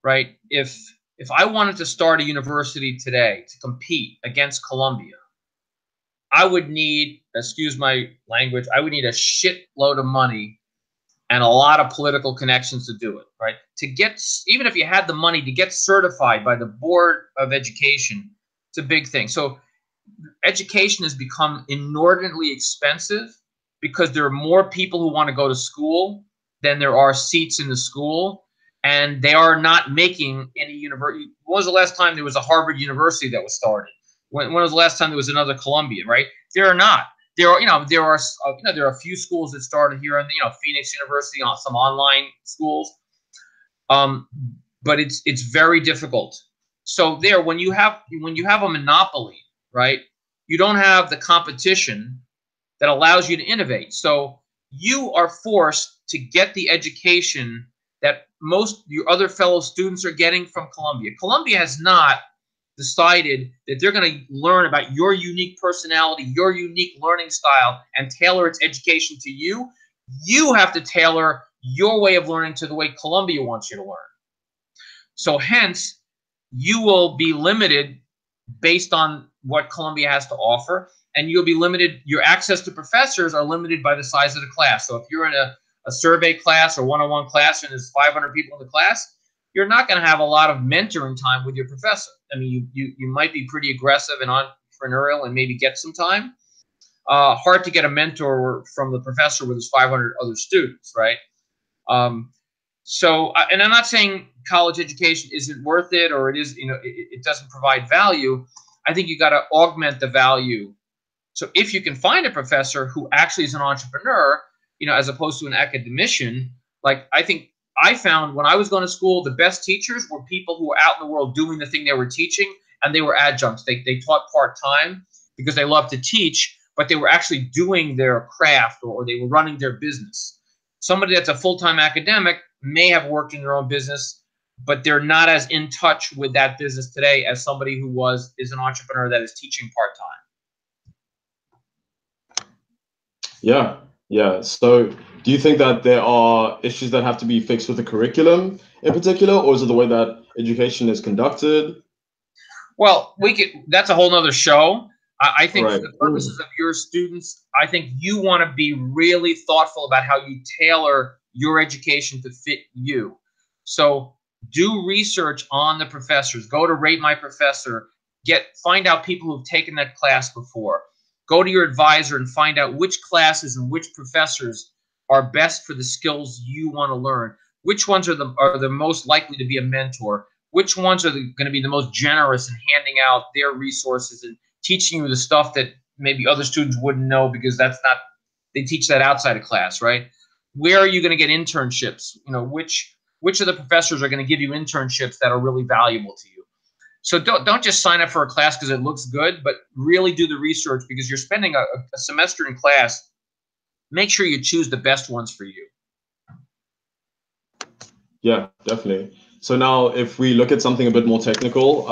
B: right? If I wanted to start a university today to compete against Columbia, I would need, excuse my language, I would need a shitload of money and a lot of political connections to do it, right? Even if you had the money to get certified by the Board of Education, it's a big thing. So education has become inordinately expensive because there are more people who want to go to school than there are seats in the school, and they are not making any university. When was the last time there was a Harvard University that was started? When was the last time there was another Columbia? Right? There are not. There are a few schools that started here in Phoenix University, some online schools, but it's very difficult. So when you have a monopoly, right, you don't have the competition that allows you to innovate. So you are forced to get the education that most your other fellow students are getting from Columbia. Columbia has not decided that they're going to learn about your unique personality, your unique learning style, and tailor its education to you. You have to tailor your way of learning to the way Columbia wants you to learn. So hence, you will be limited based on what Columbia has to offer, and you'll be limited. Your access to professors are limited by the size of the class. So if you're in a survey class or one-on-one class and there's 500 people in the class, you're not going to have a lot of mentoring time with your professor. I mean, you might be pretty aggressive and entrepreneurial and maybe get some time. Hard to get a mentor from the professor with his 500 other students, right? So, and I'm not saying college education isn't worth it or it is, it doesn't provide value. I think you got to augment the value. So if you can find a professor who actually is an entrepreneur, as opposed to an academician, like I found when I was going to school, the best teachers were people who were out in the world doing the thing they were teaching, and they were adjuncts. They taught part-time because they loved to teach, but they were actually doing their craft or they were running their business. Somebody that's a full-time academic may have worked in their own business, but they're not as in touch with that business today as somebody who is an entrepreneur that is teaching part-time.
A: Yeah. So do you think that there are issues that have to be fixed with the curriculum in particular, or is it the way that education is conducted?
B: Well, that's a whole nother show. I think
A: right.
B: For the purposes of your students, I think you want to be really thoughtful about how you tailor your education to fit you. So do research on the professors. Go to Rate My Professor. Find out people who've taken that class before. Go to your advisor and find out which classes and which professors are best for the skills you want to learn. Which ones are the most likely to be a mentor? Which ones are going to be the most generous in handing out their resources and teaching you the stuff that maybe other students wouldn't know because they teach that outside of class, right? Where are you going to get internships? Which of the professors are going to give you internships that are really valuable to you? So don't just sign up for a class because it looks good, but really do the research because you're spending a semester in class. Make sure you choose the best ones for you.
A: Yeah, definitely. So now if we look at something a bit more technical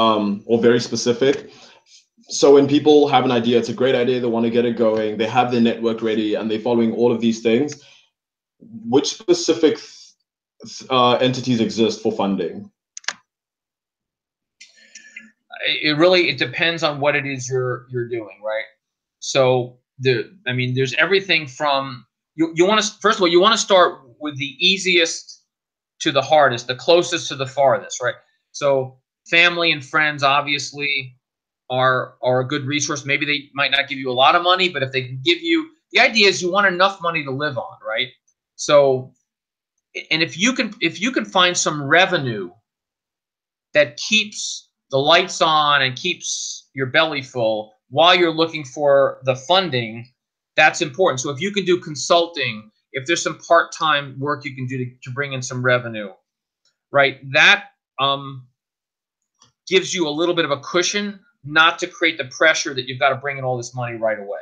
A: or very specific, so when people have an idea, it's a great idea, they want to get it going, they have their network ready and they're following all of these things, which specific entities exist for funding?
B: It depends on what it is you're doing, right? So there's everything from you want to, first of all, you want to start with the easiest to the hardest, the closest to the farthest, right? So family and friends obviously are a good resource. Maybe they might not give you a lot of money, but if they can give you, the idea is you want enough money to live on, right? So, and if you can find some revenue that keeps the lights on and keeps your belly full while you're looking for the funding, that's important. So if you can do consulting, if there's some part-time work you can do to bring in some revenue, right? That gives you a little bit of a cushion not to create the pressure that you've got to bring in all this money right away.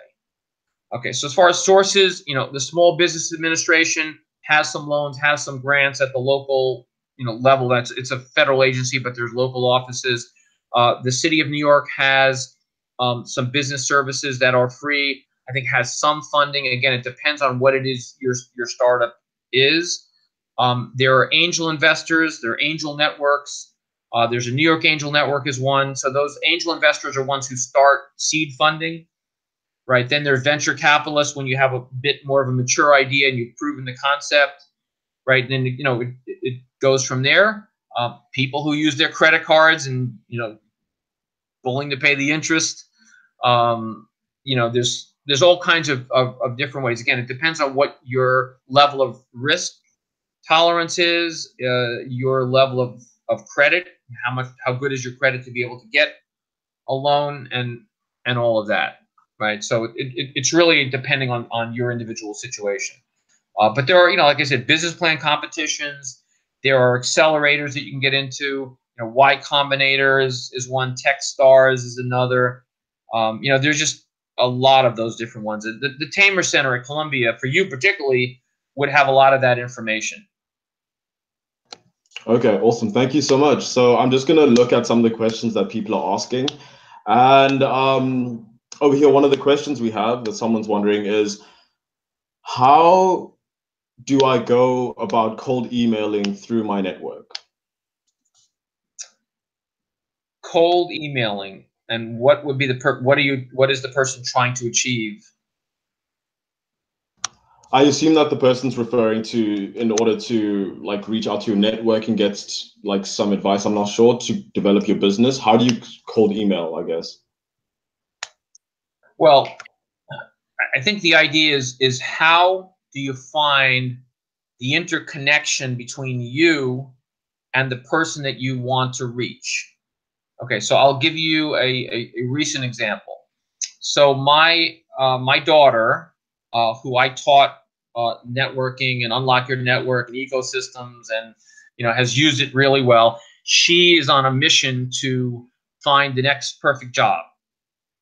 B: Okay, so as far as sources, the Small Business Administration has some loans, has some grants at the local level. It's a federal agency, but there's local offices. The City of New York has some business services that are free. I think has some funding. Again, it depends on what it is your startup is. There are angel investors. There are angel networks. There's a New York Angel Network is one. So those angel investors are ones who start seed funding, right? Then there's venture capitalists when you have a bit more of a mature idea and you've proven the concept, right? Then it goes from there. People who use their credit cards and willing to pay the interest. There's all kinds of different ways. Again, it depends on what your level of risk tolerance is, your level of credit, how good is your credit to be able to get a loan, and all of that, right? So it's really depending on your individual situation. But there are, like I said, business plan competitions. There are accelerators that you can get into. Y Combinator is one. Techstars is another. There's just a lot of those different ones. The Tamer Center at Columbia, for you particularly, would have a lot of that information.
A: Okay, awesome. Thank you so much. So I'm just going to look at some of the questions that people are asking. And over here, one of the questions we have that someone's wondering is, how do I go about cold emailing through my network?
B: Cold emailing, and what would be what is the person trying to achieve?
A: I assume that the person's referring to, in order to like reach out to your network and get like some advice, I'm not sure, to develop your business. How do you cold email, I guess?
B: Well, I think the idea is how do you find the interconnection between you and the person that you want to reach? Okay, so I'll give you a recent example. So my daughter, who I taught networking and unlock your network and ecosystems, and has used it really well. She is on a mission to find the next perfect job.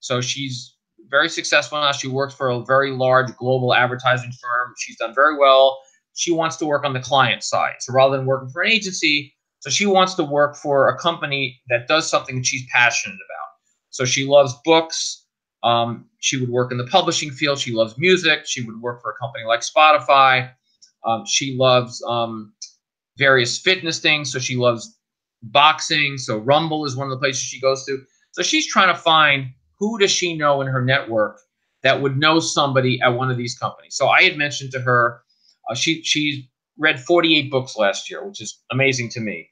B: So she's very successful now. She works for a very large global advertising firm. She's done very well. She wants to work on the client side. So rather than working for an agency, so she wants to work for a company that does something that she's passionate about. So she loves books. She would work in the publishing field. She loves music. She would work for a company like Spotify. She loves various fitness things. So she loves boxing. So Rumble is one of the places she goes to. So she's trying to find, who does she know in her network that would know somebody at one of these companies? So I had mentioned to her, she read 48 books last year, which is amazing to me.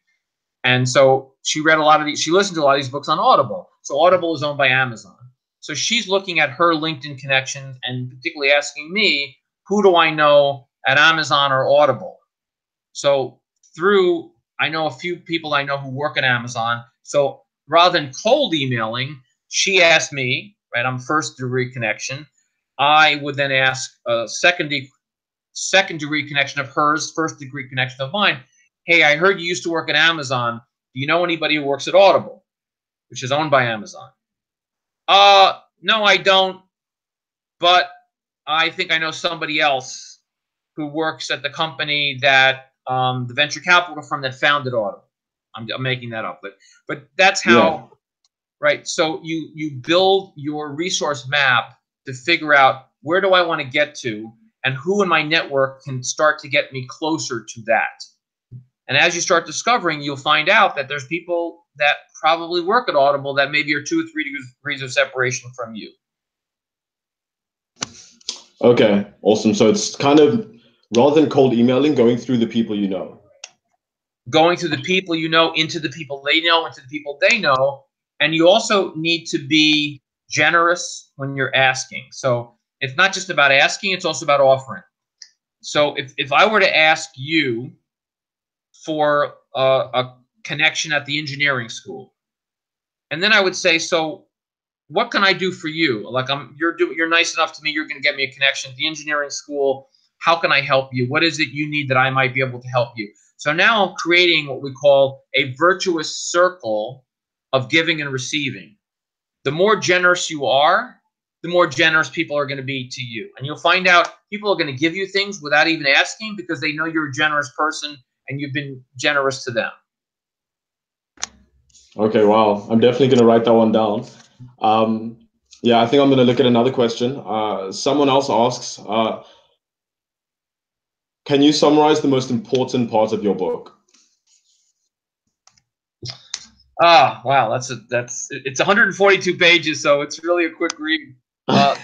B: And so she read a lot of these, she listened to a lot of these books on Audible. So Audible is owned by Amazon. So she's looking at her LinkedIn connections and particularly asking me, who do I know at Amazon or Audible? So I know a few people I know who work at Amazon. So rather than cold emailing, she asked me, right, I'm first degree connection. I would then ask a second degree connection of hers, first degree connection of mine. Hey, I heard you used to work at Amazon. Do you know anybody who works at Audible, which is owned by Amazon? No, I don't. But I think I know somebody else who works at the company that the venture capital firm that founded Audible. I'm making that up, but that's how. Yeah. Right. So you build your resource map to figure out, where do I want to get to, and who in my network can start to get me closer to that. And as you start discovering, you'll find out that there's people that probably work at Audible that maybe are 2 or 3 degrees of separation from you.
A: Okay, awesome. So it's kind of, rather than cold emailing, going through the people you know.
B: Going through the people you know, into the people they know, into the people they know. And you also need to be generous when you're asking. So it's not just about asking, it's also about offering. So if I were to ask you for a connection at the engineering school, and then I would say, so what can I do for you? Like, you're nice enough to me, you're going to get me a connection at the engineering school. How can I help you? What is it you need that I might be able to help you? So now I'm creating what we call a virtuous circle of giving and receiving. The more generous you are, the more generous people are going to be to you. And you'll find out people are going to give you things without even asking, because they know you're a generous person and you've been generous to them.
A: Okay, wow. I'm definitely going to write that one down. Yeah, I think I'm going to look at another question. Someone else asks, can you summarize the most important part of your book?
B: Wow, it's 142 pages, so it's really a quick read. The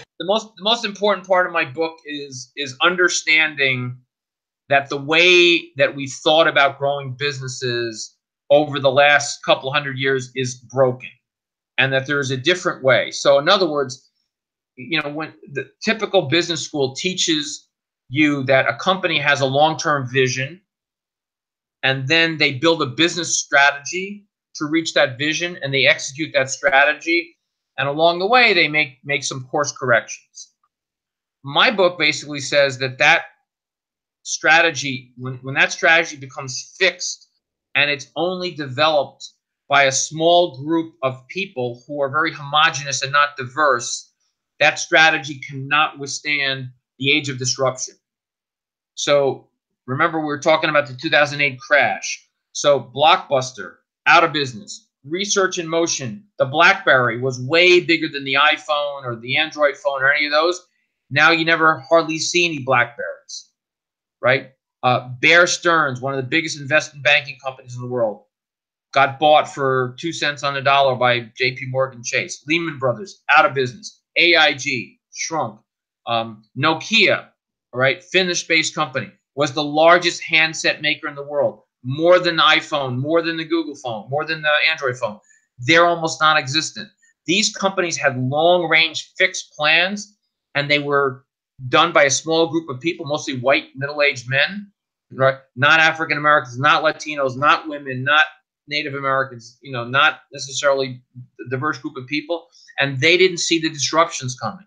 B: most important part of my book is understanding that the way that we thought about growing businesses over the last couple hundred years is broken, and that there is a different way. So in other words, when the typical business school teaches you that a company has a long-term vision, and then they build a business strategy to reach that vision, and they execute that strategy, and along the way they make some course corrections. My book basically says that strategy, when that strategy becomes fixed and it's only developed by a small group of people who are very homogenous and not diverse, that strategy cannot withstand the age of disruption. So remember, we were talking about the 2008 crash. So Blockbuster, out of business. Research in Motion, the BlackBerry was way bigger than the iPhone or the Android phone or any of those. Now you never hardly see any BlackBerries, right? Bear Stearns, one of the biggest investment banking companies in the world, got bought for 2 cents on the dollar by JP Morgan Chase. Lehman Brothers, out of business. AIG, shrunk. Nokia, all right, Finnish-based company, was the largest handset maker in the world, more than the iPhone, more than the Google phone, more than the Android phone. They're almost non-existent. These companies had long-range fixed plans, and they were done by a small group of people, mostly white, middle-aged men, right? Not African Americans, not Latinos, not women, not Native Americans, you know, not necessarily a diverse group of people. And they didn't see the disruptions coming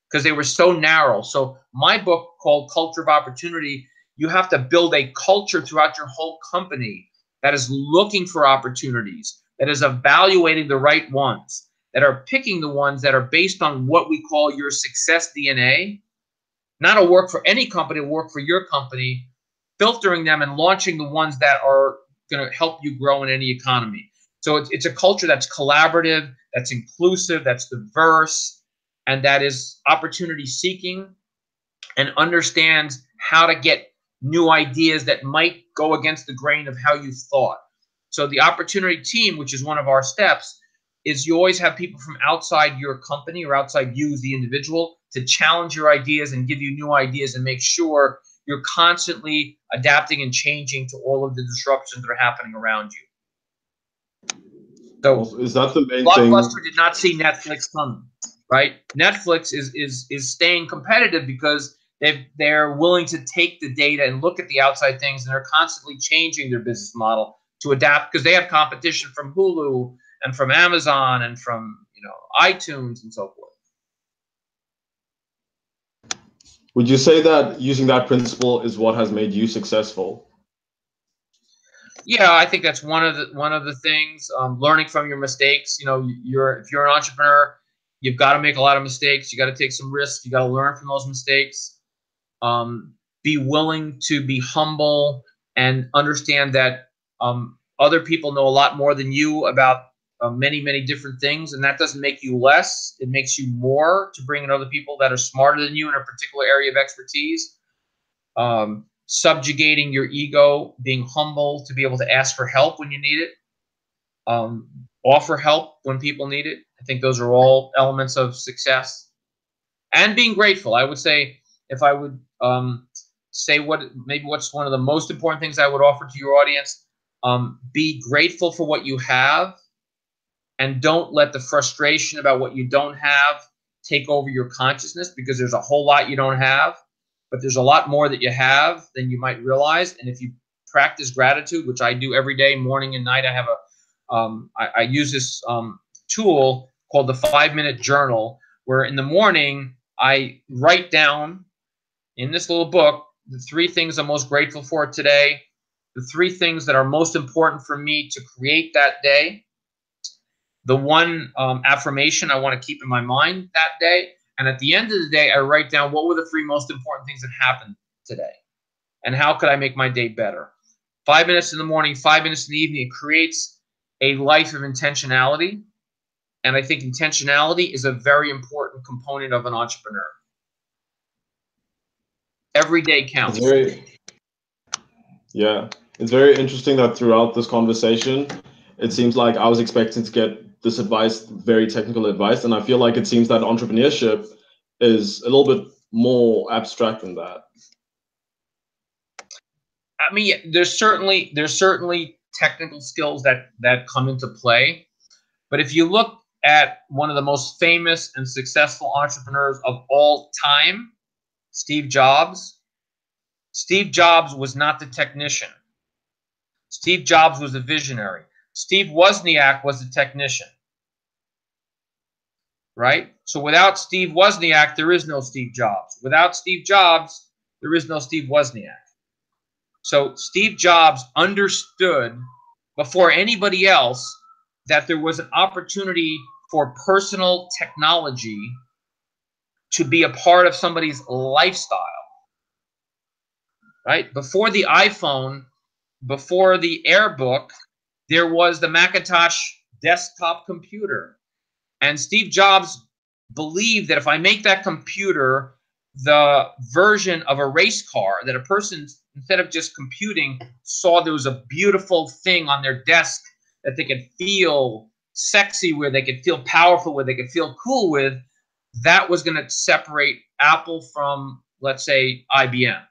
B: because they were so narrow. So my book called Culture of Opportunity, you have to build a culture throughout your whole company that is looking for opportunities, that is evaluating the right ones, that are picking the ones that are based on what we call your success DNA. Not a work for any company, work for your company, filtering them and launching the ones that are going to help you grow in any economy. So it's a culture that's collaborative, that's inclusive, that's diverse, and that is opportunity seeking and understands how to get new ideas that might go against the grain of how you thought. So the opportunity team, which is one of our steps, is you always have people from outside your company or outside you as the individual to challenge your ideas and give you new ideas and make sure you're constantly adapting and changing to all of the disruptions that are happening around you. So
A: is that the main
B: Blockbuster
A: thing?
B: did not see Netflix coming, right? Netflix is staying competitive because they're willing to take the data and look at the outside things, and they're constantly changing their business model to adapt because they have competition from Hulu and from Amazon and from, you know, iTunes and so forth.
A: Would you say that using that principle is what has made you successful?
B: Yeah, I think that's one of the things. Learning from your mistakes. You know, if you're an entrepreneur, you've got to make a lot of mistakes. You got to take some risks. You got to learn from those mistakes. Be willing to be humble and understand that other people know a lot more than you about many different things, and that doesn't make you less. It makes you more to bring in other people that are smarter than you in a particular area of expertise. Subjugating your ego, being humble to be able to ask for help when you need it, offer help when people need it. I think those are all elements of success. And being grateful. I would say, if I would say what's one of the most important things I would offer to your audience, be grateful for what you have, and don't let the frustration about what you don't have take over your consciousness, because there's a whole lot you don't have, but there's a lot more that you have than you might realize. And if you practice gratitude, which I do every day, morning and night, I have I use this tool called the 5-minute journal, where in the morning I write down in this little book the 3 things I'm most grateful for today, the 3 things that are most important for me to create that day, the one affirmation I want to keep in my mind that day, and at the end of the day, I write down what were the 3 most important things that happened today, and how could I make my day better. 5 minutes in the morning, 5 minutes in the evening, it creates a life of intentionality, and I think intentionality is a very important component of an entrepreneur. Every day counts.
A: It's very interesting that throughout this conversation, it seems like I was expecting to get this advice, very technical advice, and I feel like it seems that entrepreneurship is a little bit more abstract than that.
B: I mean, there's certainly technical skills that come into play, but if you look at one of the most famous and successful entrepreneurs of all time, Steve Jobs. Steve Jobs was not the technician. Steve Jobs was a visionary. Steve Wozniak was the technician. Right? So without Steve Wozniak, there is no Steve Jobs. Without Steve Jobs, there is no Steve Wozniak. So Steve Jobs understood before anybody else that there was an opportunity for personal technology to be a part of somebody's lifestyle. Right? Before the iPhone, before the AirBook, there was the Macintosh desktop computer. And Steve Jobs believed that if I make that computer the version of a race car, that a person, instead of just computing, saw there was a beautiful thing on their desk that they could feel sexy with, they could feel powerful with, they could feel cool with, that was going to separate Apple from let's say, IBM,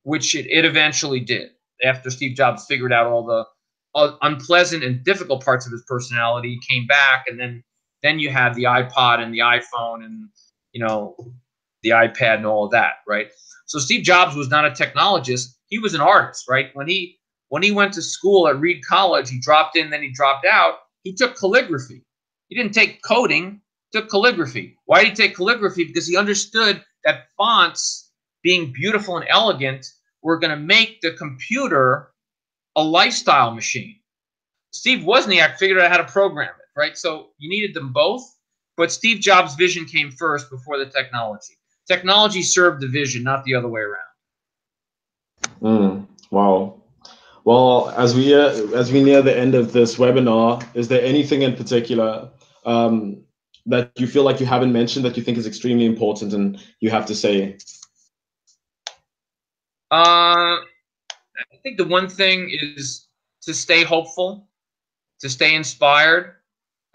B: which it eventually did after Steve Jobs figured out all the unpleasant and difficult parts of his personality, came back, and then you have the iPod and the iPhone and, you know, the iPad and all of that, right? So Steve Jobs was not a technologist. He was an artist, right? When he went to school at Reed College, he dropped in, then he dropped out. He took calligraphy. He didn't take coding, he took calligraphy. Why did he take calligraphy? Because he understood that fonts, being beautiful and elegant, were going to make the computer a lifestyle machine. Steve Wozniak figured out how to program it, right? So you needed them both, but Steve Jobs' vision came first before the technology. Technology served the vision, not the other way around.
A: Wow. Well, as we near the end of this webinar, is there anything in particular that you feel like you haven't mentioned that you think is extremely important and you have to say?
B: I think the one thing is to stay hopeful, to stay inspired.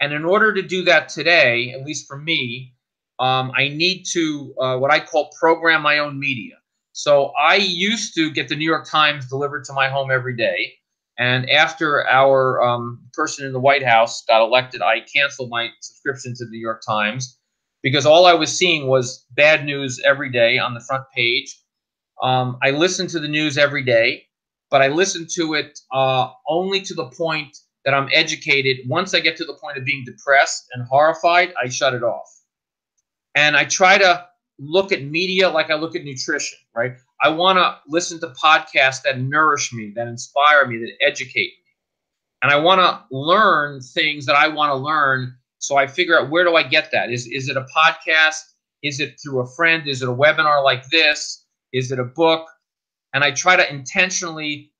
B: And in order to do that today, at least for me, I need to what I call program my own media. So I used to get the New York Times delivered to my home every day. And after our person in the White House got elected, I canceled my subscription to the New York Times because all I was seeing was bad news every day on the front page. I listened to the news every day, but I listened to it only to the point that I'm educated. Once I get to the point of being depressed and horrified, I shut it off. And I try to look at media like I look at nutrition, right? I want to listen to podcasts that nourish me, that inspire me, that educate me. And I want to learn things that I want to learn. So I figure out, where do I get that? Is it a podcast? Is it through a friend? Is it a webinar like this? Is it a book? And I try to intentionally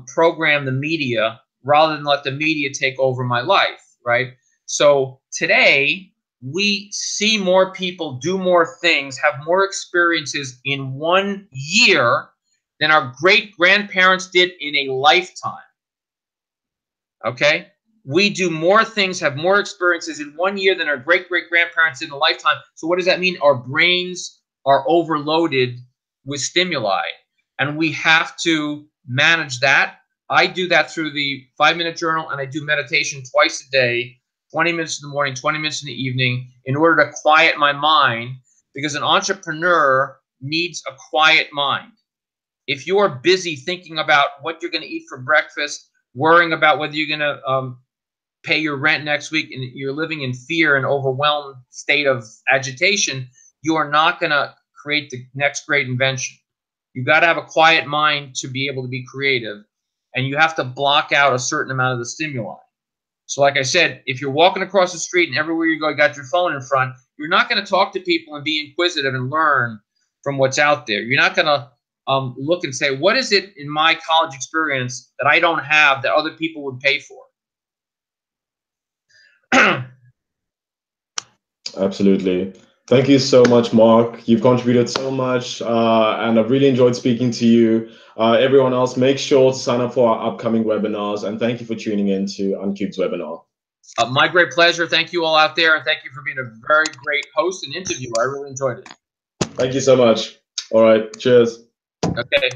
B: program the media rather than let the media take over my life, right? So today, we see more people do more things, have more experiences in 1 year than our great-grandparents did in a lifetime, okay? We do more things, have more experiences in 1 year than our great-great-grandparents did in a lifetime. So what does that mean? Our brains are overloaded with stimuli, and we have to manage that. I do that through the 5-minute journal, and I do meditation twice a day, 20 minutes in the morning, 20 minutes in the evening, in order to quiet my mind, because an entrepreneur needs a quiet mind. If you're busy thinking about what you're going to eat for breakfast, worrying about whether you're going to pay your rent next week, and you're living in fear and overwhelmed state of agitation, you are not going to create the next great invention. You've got to have a quiet mind to be able to be creative, and you have to block out a certain amount of the stimuli. So like I said, if you're walking across the street and everywhere you go, you got your phone in front, you're not going to talk to people and be inquisitive and learn from what's out there. You're not going to look and say, what is it in my college experience that I don't have that other people would pay for?
A: Absolutely. Thank you so much, Mark. You've contributed so much, and I've really enjoyed speaking to you. Everyone else, make sure to sign up for our upcoming webinars, and thank you for tuning in to Uncubed's webinar.
B: My great pleasure. Thank you all out there, and thank you for being a very great host and interviewer. I really enjoyed it.
A: Thank you so much. All right. Cheers.
B: Okay.